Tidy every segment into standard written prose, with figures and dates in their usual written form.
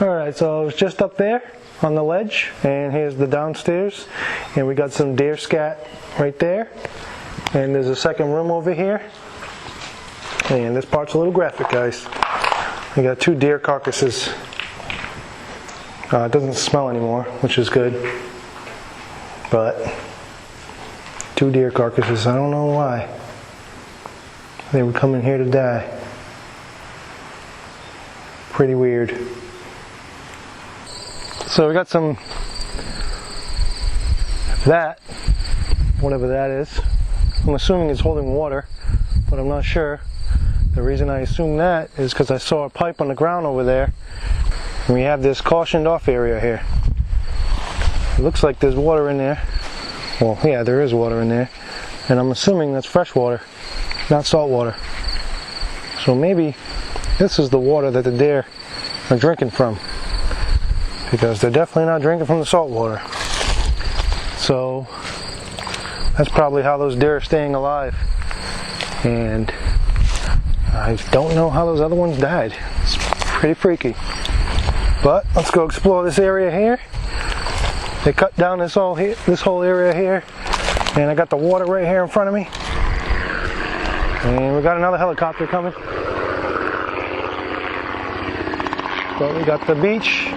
Alright, so I was just up there on the ledge, and here's the downstairs, and we got some deer scat right there, and there's a second room over here, and this part's a little graphic, guys. We got 2 deer carcasses. It doesn't smell anymore, which is good, but 2 deer carcasses. I don't know why they would come in here to die. Pretty weird. So we got some that, whatever that is. I'm assuming it's holding water, but I'm not sure. The reason I assume that is because I saw a pipe on the ground over there, and we have this cautioned off area here. It looks like there's water in there. Well, yeah, there is water in there, and I'm assuming that's fresh water, not salt water. So maybe this is the water that the deer are drinking from, because they're definitely not drinking from the salt water. So that's probably how those deer are staying alive. And I don't know how those other ones died. It's pretty freaky. But let's go explore this area here. They cut down this whole area here, and I got the water right here in front of me. And we got another helicopter coming. But we got the beach.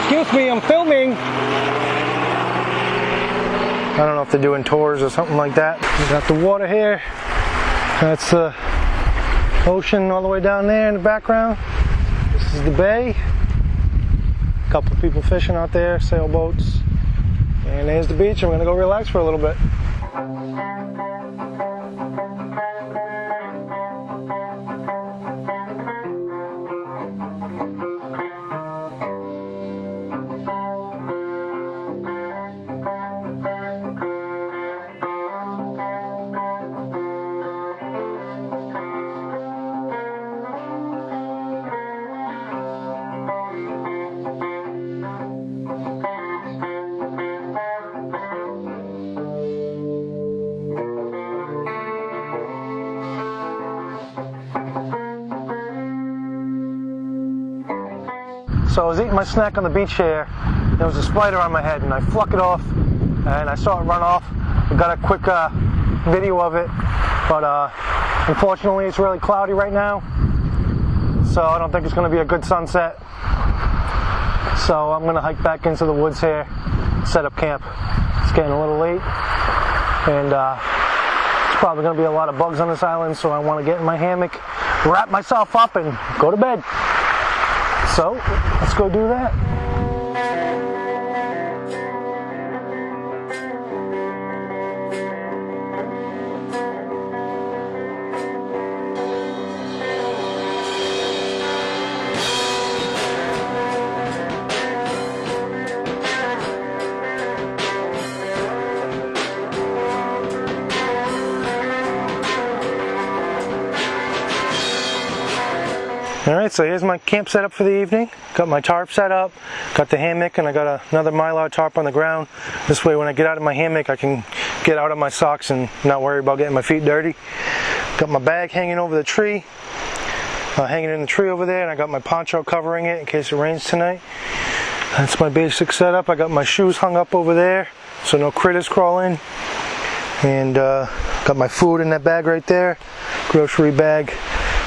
Excuse me, I'm filming. I don't know if they're doing tours or something like that. We got the water here. That's the ocean all the way down there in the background. This is the bay. A couple of people fishing out there, sailboats. And there's the beach. I'm gonna go relax for a little bit. So I was eating my snack on the beach here. There was a spider on my head, and I fluck it off, and I saw it run off. I got a quick video of it, but unfortunately it's really cloudy right now, so I don't think it's going to be a good sunset. So I'm going to hike back into the woods here, set up camp. It's getting a little late, and there's probably going to be a lot of bugs on this island, so I want to get in my hammock, wrap myself up, and go to bed. So, let's go do that. Alright, so here's my camp setup for the evening. Got my tarp set up, got the hammock, and I got another mylar tarp on the ground. This way when I get out of my hammock I can get out of my socks and not worry about getting my feet dirty. Got my bag hanging over the tree, hanging in the tree over there, and I got my poncho covering it in case it rains tonight. That's my basic setup. I got my shoes hung up over there so no critters crawl in. And got my food in that bag right there, grocery bag.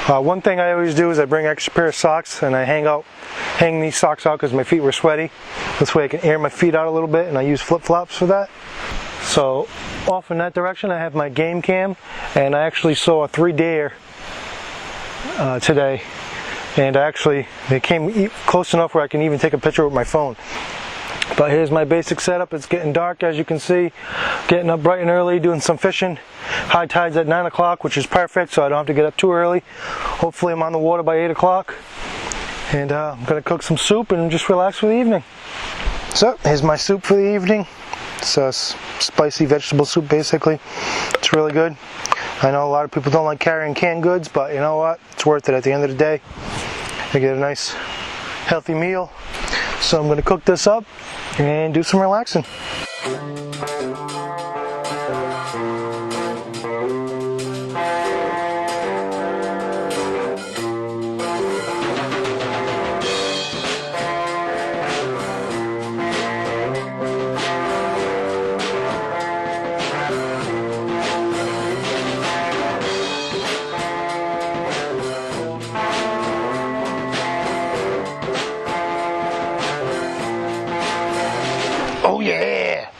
One thing I always do is I bring an extra pair of socks, and I hang these socks out because my feet were sweaty. This way I can air my feet out a little bit, and I use flip-flops for that. So off in that direction I have my game cam, and I actually saw 3 deer today, and they came close enough where I can even take a picture with my phone. But here's my basic setup. It's getting dark, as you can see. Getting up bright and early, doing some fishing. High tide's at 9 o'clock, which is perfect, so I don't have to get up too early. Hopefully I'm on the water by 8 o'clock. And I'm going to cook some soup and just relax for the evening. So here's my soup for the evening. It's a spicy vegetable soup, basically. It's really good. I know a lot of people don't like carrying canned goods, but you know what? It's worth it at the end of the day. I get a nice, healthy meal. So I'm going to cook this up and do some relaxing.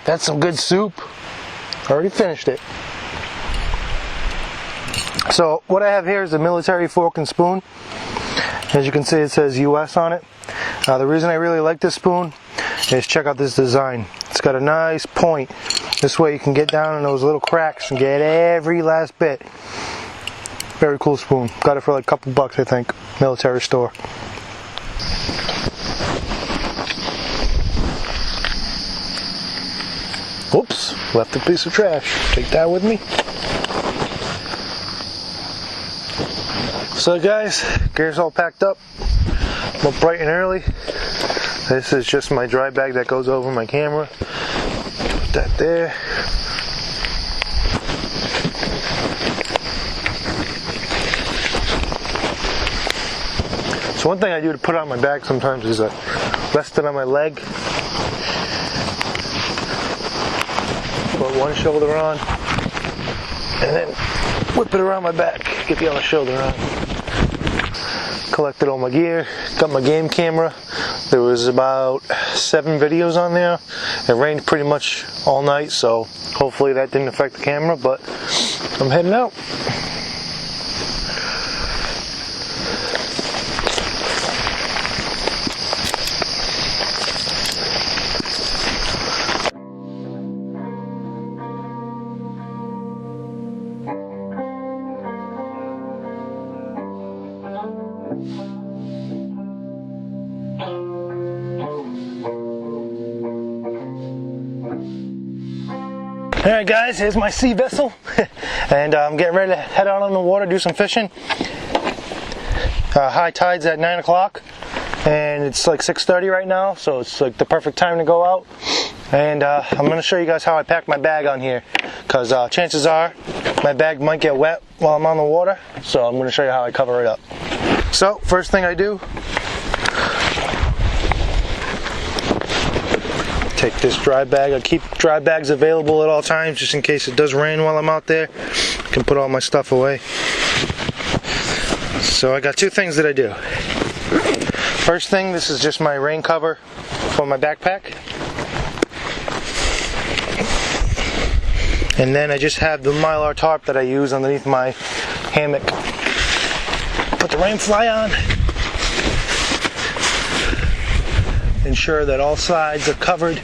That's some good soup. Already finished it. So what I have here is a military fork and spoon. As you can see, it says US on it. The reason I really like this spoon is check out this design. It's got a nice point. This way you can get down in those little cracks and get every last bit. Very cool spoon. Got it for like a couple bucks, I think. Military store. Oops, left a piece of trash. Take that with me. So guys, gear's all packed up. I'm up bright and early. This is just my dry bag that goes over my camera. Put that there. So one thing I do to put on my bag sometimes is rest it on my leg. Put one shoulder on, and then whip it around my back. Get the other shoulder on. Collected all my gear. Got my game camera. There was about 7 videos on there. It rained pretty much all night, so hopefully that didn't affect the camera, but I'm heading out. Alright guys, here's my sea vessel, and I'm getting ready to head out on the water, do some fishing. High tide's at 9 o'clock, and it's like 6:30 right now, so it's like the perfect time to go out. And I'm going to show you guys how I pack my bag on here, because chances are my bag might get wet while I'm on the water, so I'm going to show you how I cover it up. So, first thing I do, take this dry bag. I keep dry bags available at all times just in case it does rain while I'm out there. I can put all my stuff away. So I got 2 things that I do. First thing, this is just my rain cover for my backpack. And then I just have the Mylar tarp that I use underneath my hammock. Put the rain fly on. Ensure that all sides are covered.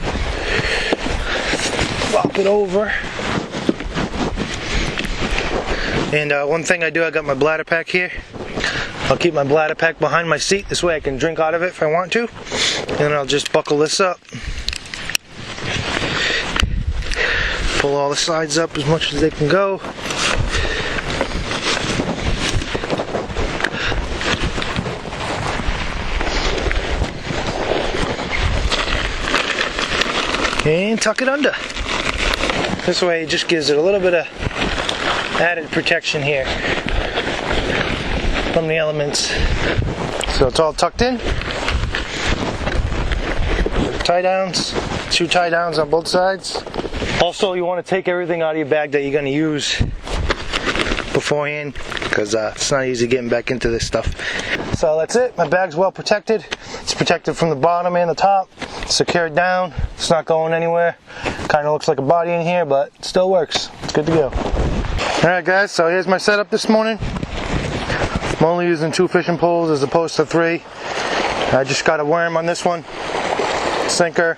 Flop it over. And one thing I do, I got my bladder pack here. I'll keep my bladder pack behind my seat. This way I can drink out of it if I want to. And I'll just buckle this up. Pull all the sides up as much as they can go. And tuck it under. This way it just gives it a little bit of added protection here from the elements. So it's all tucked in. Tie downs, 2 tie downs on both sides. Also, you want to take everything out of your bag that you're going to use beforehand, because it's not easy getting back into this stuff. So that's it. My bag's well protected. It's protected from the bottom and the top. Secured down. It's not going anywhere. Kind of looks like a body in here, but it still works. It's good to go. Alright guys, so here's my setup this morning. I'm only using 2 fishing poles as opposed to 3. I just got a worm on this one. Sinker.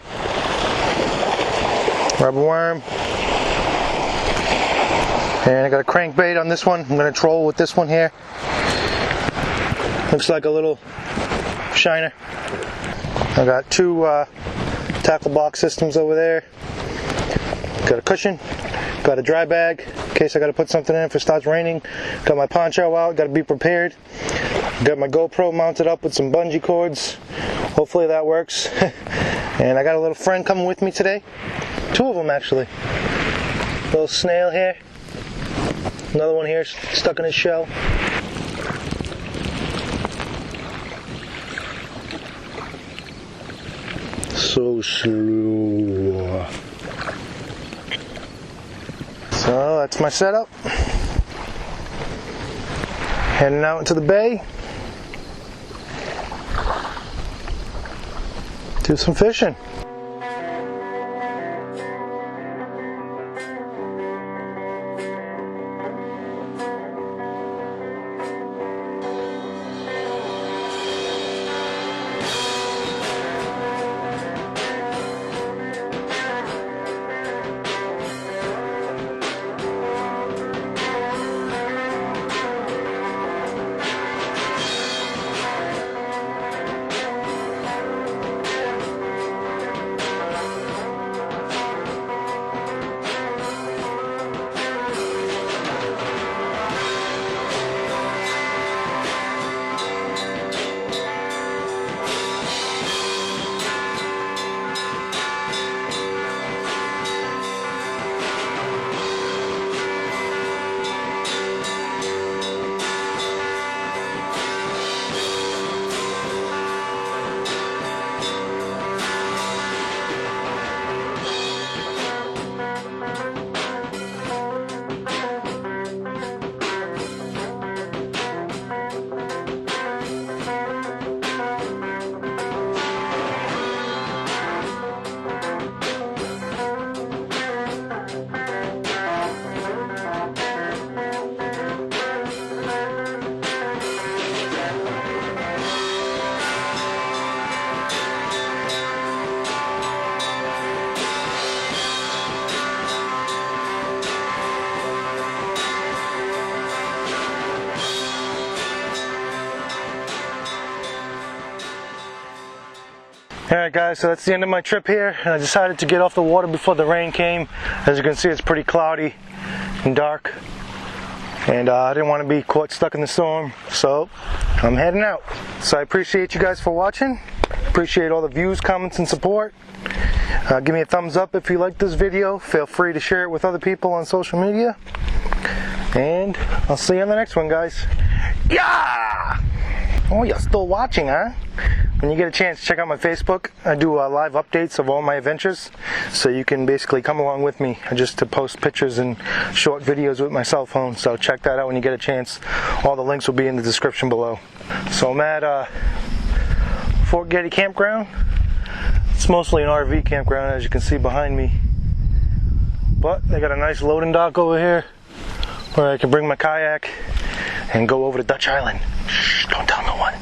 Rubber worm. And I got a crankbait on this one. I'm going to troll with this one here. Looks like a little shiner. I got 2 tackle box systems over there. Got a cushion. Got a dry bag in case I got to put something in if it starts raining. Got my poncho out. Got to be prepared. Got my GoPro mounted up with some bungee cords. Hopefully that works. And I got a little friend coming with me today. 2 of them actually. Little snail here. Another one here stuck in his shell. So slow. So that's my setup. Heading out into the bay. Do some fishing. Alright guys, so that's the end of my trip here, and I decided to get off the water before the rain came. As you can see, it's pretty cloudy and dark, and I didn't want to be caught stuck in the storm, so I'm heading out. So I appreciate you guys for watching. Appreciate all the views, comments, and support. Give me a thumbs up if you like this video. Feel free to share it with other people on social media, and I'll see you on the next one, guys. Yeah! Oh, you're still watching, huh? When you get a chance, check out my Facebook. I do live updates of all my adventures, so you can basically come along with me just to post pictures and short videos with my cell phone. So check that out when you get a chance. All the links will be in the description below. So I'm at Fort Getty Campground. It's mostly an RV campground, as you can see behind me. But they got a nice loading dock over here where I can bring my kayak and go over to Dutch Island. Shh, don't tell no one.